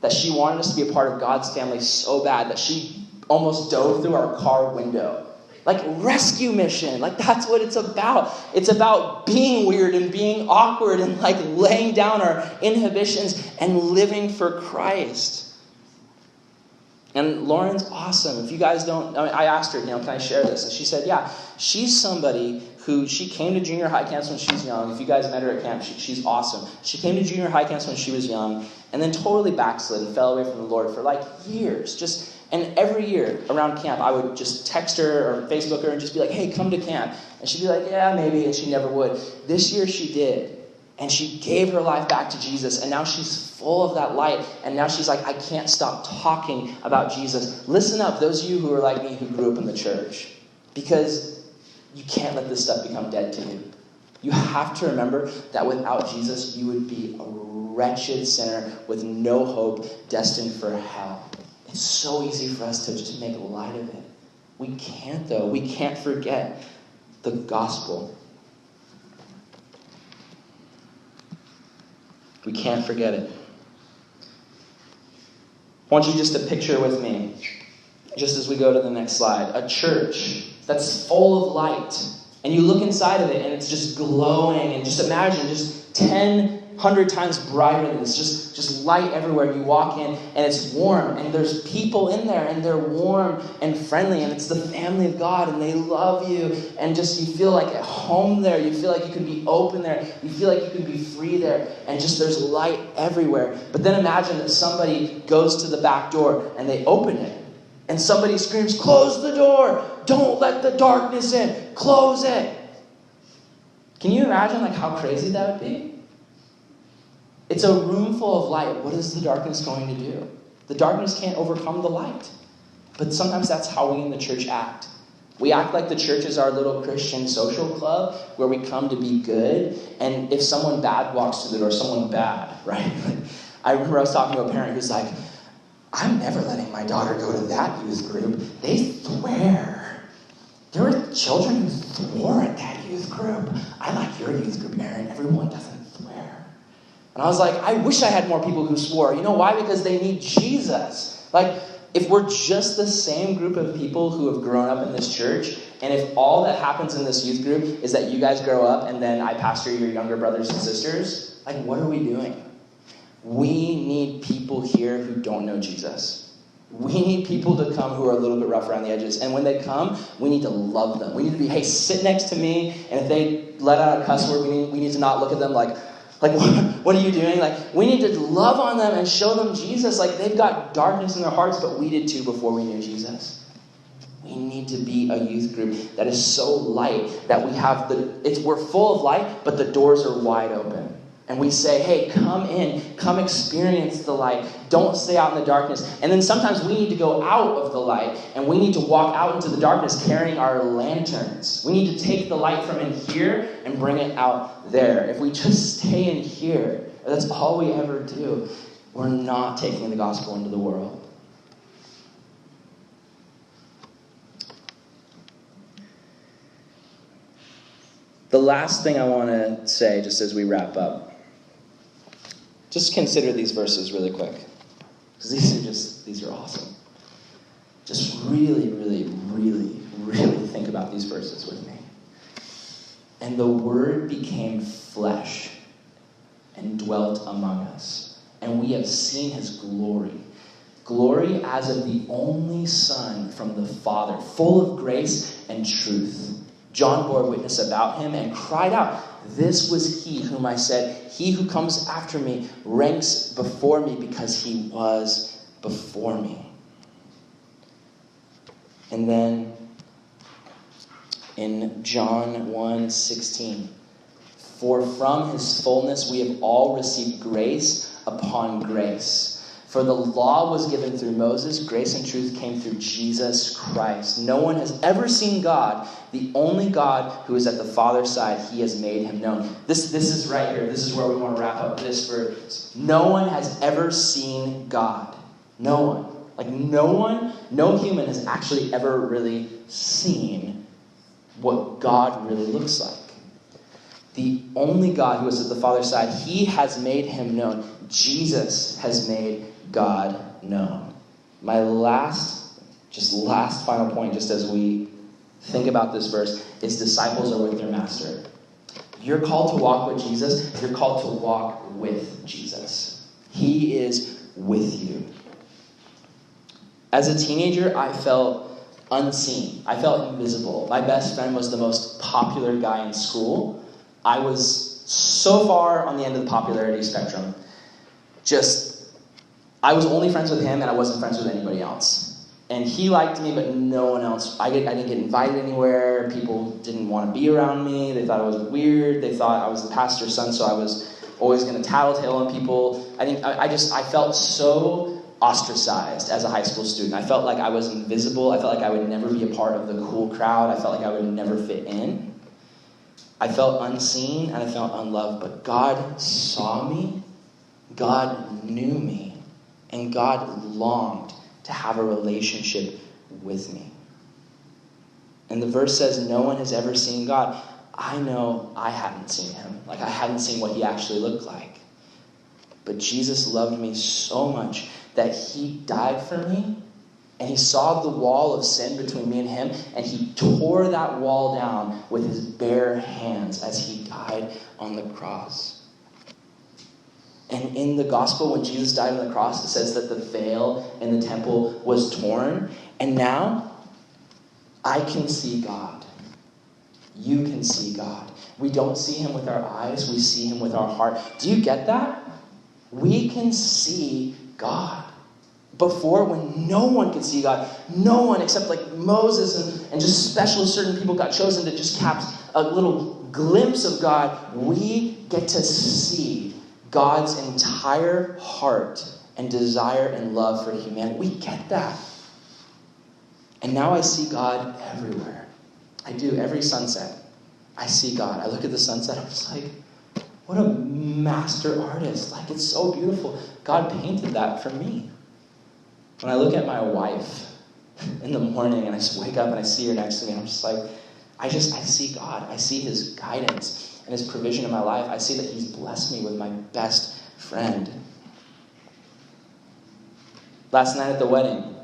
that she wanted us to be a part of God's family so bad that she almost dove through our car window. Like rescue mission. Like that's what it's about. It's about being weird and being awkward and like laying down our inhibitions and living for Christ. And Lauren's awesome. If you guys don't, I asked her, can I share this? And she said, yeah, she's somebody who, she came to junior high camps when she was young. If you guys met her at camp, she's awesome. She came to junior high camps when she was young and then totally backslid and fell away from the Lord for like years. And every year around camp, I would just text her or Facebook her and just be like, "Hey, come to camp." And she'd be like, "Yeah, maybe," and she never would. This year she did. And she gave her life back to Jesus. And now she's full of that light. And now she's like, "I can't stop talking about Jesus." Listen up, those of you who are like me who grew up in the church. Because you can't let this stuff become dead to you. You have to remember that without Jesus, you would be a wretched sinner with no hope, destined for hell. It's so easy for us to just make light of it. We can't, though. We can't forget the gospel. We can't forget it. I want you just to picture with me, just as we go to the next slide, a church that's full of light. And you look inside of it and it's just glowing. And just imagine just 100 times brighter than this. Just light everywhere. You walk in and it's warm. And there's people in there and they're warm and friendly. And it's the family of God and they love you. And just you feel like at home there. You feel like you could be open there. You feel like you could be free there. And just there's light everywhere. But then imagine that somebody goes to the back door and they open it. And somebody screams, "Close the door! Don't let the darkness in! Close it!" Can you imagine how crazy that would be? It's a room full of light. What is the darkness going to do? The darkness can't overcome the light. But sometimes that's how we in the church act. We act like the church is our little Christian social club where we come to be good. And if someone bad walks through the door, someone bad, right? I remember I was talking to a parent who's like, "I'm never letting my daughter go to that youth group. They swear. There were children who swore at that youth group. I like your youth group, Aaron. Everyone doesn't swear." And I was like, I wish I had more people who swore. You know why? Because they need Jesus. If we're just the same group of people who have grown up in this church, and if all that happens in this youth group is that you guys grow up and then I pastor your younger brothers and sisters, what are we doing? We need people here who don't know Jesus. We need people to come who are a little bit rough around the edges. And when they come, we need to love them. We need to be, "Hey, sit next to me." And if they let out a cuss word, we need to not look at them like what are you doing? We need to love on them and show them Jesus. They've got darkness in their hearts, but we did too before we knew Jesus. We need to be a youth group that is so light that we have we're full of light, but the doors are wide open. And we say, "Hey, come in, come experience the light. Don't stay out in the darkness." And then sometimes we need to go out of the light and we need to walk out into the darkness carrying our lanterns. We need to take the light from in here and bring it out there. If we just stay in here, that's all we ever do, we're not taking the gospel into the world. The last thing I want to say, just as we wrap up, just consider these verses really quick, because these are awesome. Just really, really, really, really think about these verses with me. "And the Word became flesh and dwelt among us, and we have seen his glory. Glory as of the only Son from the Father, full of grace and truth. John bore witness about him and cried out, 'This was he whom I said, he who comes after me ranks before me because he was before me.'" And then in John 1:16, "For from his fullness we have all received grace upon grace. For the law was given through Moses, grace and truth came through Jesus Christ. No one has ever seen God, the only God who is at the Father's side, he has made him known." This is right here. This is where we want to wrap up this verse. No one has ever seen God. No one. No human has actually ever really seen what God really looks like. The only God who is at the Father's side, he has made him known. Jesus has made God known. My last final point, just as we think about this verse, is disciples are with their master. You're called to walk with Jesus. You're called to walk with Jesus. He is with you. As a teenager, I felt unseen. I felt invisible. My best friend was the most popular guy in school. I was so far on the end of the popularity spectrum. I was only friends with him and I wasn't friends with anybody else. And he liked me, but no one else. I didn't get invited anywhere. People didn't want to be around me. They thought I was weird. They thought I was the pastor's son, so I was always going to tattletale on people. I felt so ostracized as a high school student. I felt like I was invisible. I felt like I would never be a part of the cool crowd. I felt like I would never fit in. I felt unseen and I felt unloved, but God saw me, God knew me, and God longed to have a relationship with me. And the verse says, no one has ever seen God. I know I hadn't seen him. Like, I hadn't seen what he actually looked like. But Jesus loved me so much that he died for me, and he saw the wall of sin between me and him, and he tore that wall down with his bare hands as he died on the cross. And in the gospel, when Jesus died on the cross, it says that the veil in the temple was torn. And now, I can see God. You can see God. We don't see him with our eyes, we see him with our heart. Do you get that? We can see God. Before, when no one could see God, no one except like Moses and just special certain people got chosen to just catch a little glimpse of God, we get to see God's entire heart and desire and love for humanity. We get that. And now I see God everywhere. I do. Every sunset, I see God. I look at the sunset, I'm just like, what a master artist. Like, it's so beautiful. God painted that for me. When I look at my wife in the morning and I just wake up and I see her next to me, I'm just like, I see God. I see his guidance and his provision in my life. I see that he's blessed me with my best friend. Last night at the wedding,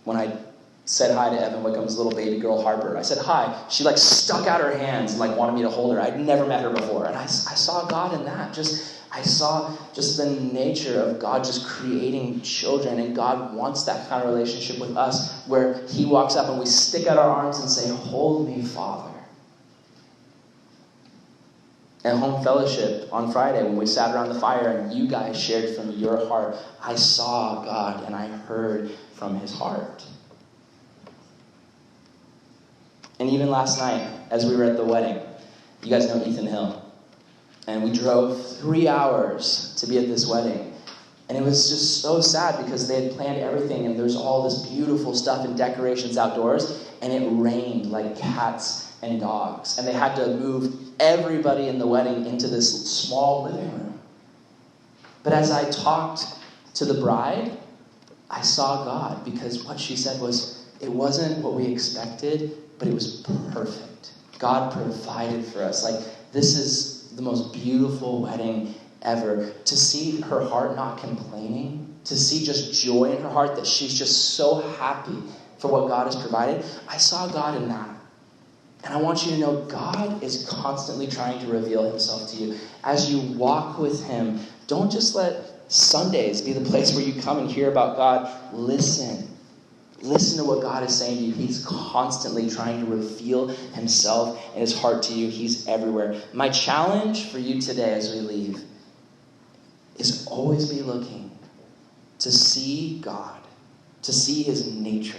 when I said hi to Evan Wickham's little baby girl, Harper, I said hi. She stuck out her hands and wanted me to hold her. I'd never met her before. And I saw God in that. I saw just the nature of God just creating children, and God wants that kind of relationship with us where he walks up and we stick out our arms and say, hold me, Father. At home fellowship on Friday when we sat around the fire and you guys shared from your heart, I saw God and I heard from his heart. And even last night, as we were at the wedding, you guys know Ethan Hill. And we drove 3 hours to be at this wedding. And it was just so sad because they had planned everything and there's all this beautiful stuff and decorations outdoors. And it rained like cats and dogs. And they had to move everybody in the wedding into this small living room. But as I talked to the bride, I saw God, because what she said was, it wasn't what we expected, but it was perfect. God provided for us. This is the most beautiful wedding ever. To see her heart not complaining, to see just joy in her heart that she's just so happy for what God has provided. I saw God in that. And I want you to know God is constantly trying to reveal himself to you. As you walk with him, don't just let Sundays be the place where you come and hear about God. Listen. Listen to what God is saying to you. He's constantly trying to reveal himself and his heart to you. He's everywhere. My challenge for you today as we leave is always be looking to see God, to see his nature,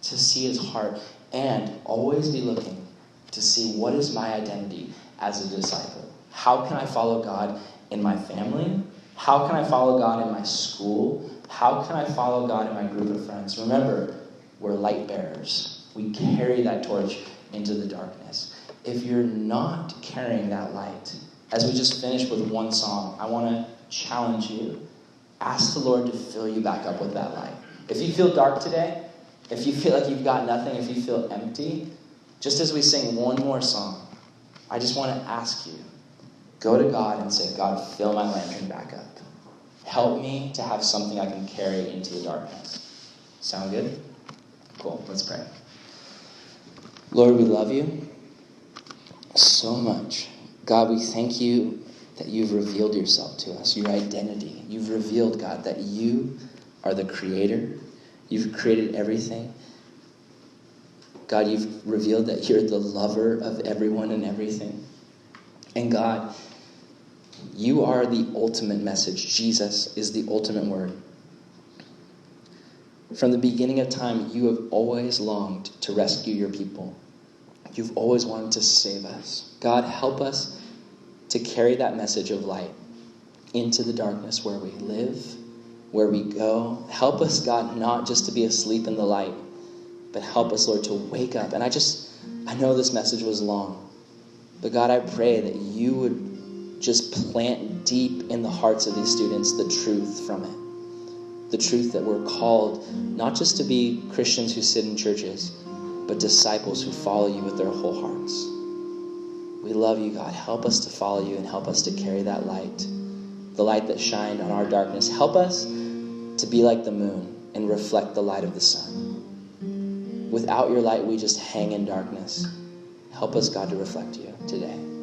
to see his heart, and always be looking to see what is my identity as a disciple. How can I follow God in my family? How can I follow God in my school? How can I follow God in my group of friends? Remember, we're light bearers. We carry that torch into the darkness. If you're not carrying that light, as we just finished with one song, I want to challenge you. Ask the Lord to fill you back up with that light. If you feel dark today, if you feel like you've got nothing, if you feel empty, just as we sing one more song, I just want to ask you, go to God and say, God, fill my lantern back up. Help me to have something I can carry into the darkness. Sound good? Cool. Let's pray. Lord, we love you so much. God, we thank you that you've revealed yourself to us, your identity. You've revealed, God, that you are the creator. You've created everything. God, you've revealed that you're the lover of everyone and everything. And God, you are the ultimate message. Jesus is the ultimate word. From the beginning of time, you have always longed to rescue your people. You've always wanted to save us. God, help us to carry that message of light into the darkness where we live, where we go. Help us, God, not just to be asleep in the light, but help us, Lord, to wake up. And I know this message was long, But God, I pray that you would just plant deep in the hearts of these students the truth from it. The truth that we're called not just to be Christians who sit in churches, but disciples who follow you with their whole hearts. We love you, God. Help us to follow you and help us to carry that light, the light that shined on our darkness. Help us to be like the moon and reflect the light of the sun. Without your light, we just hang in darkness. Help us, God, to reflect you today.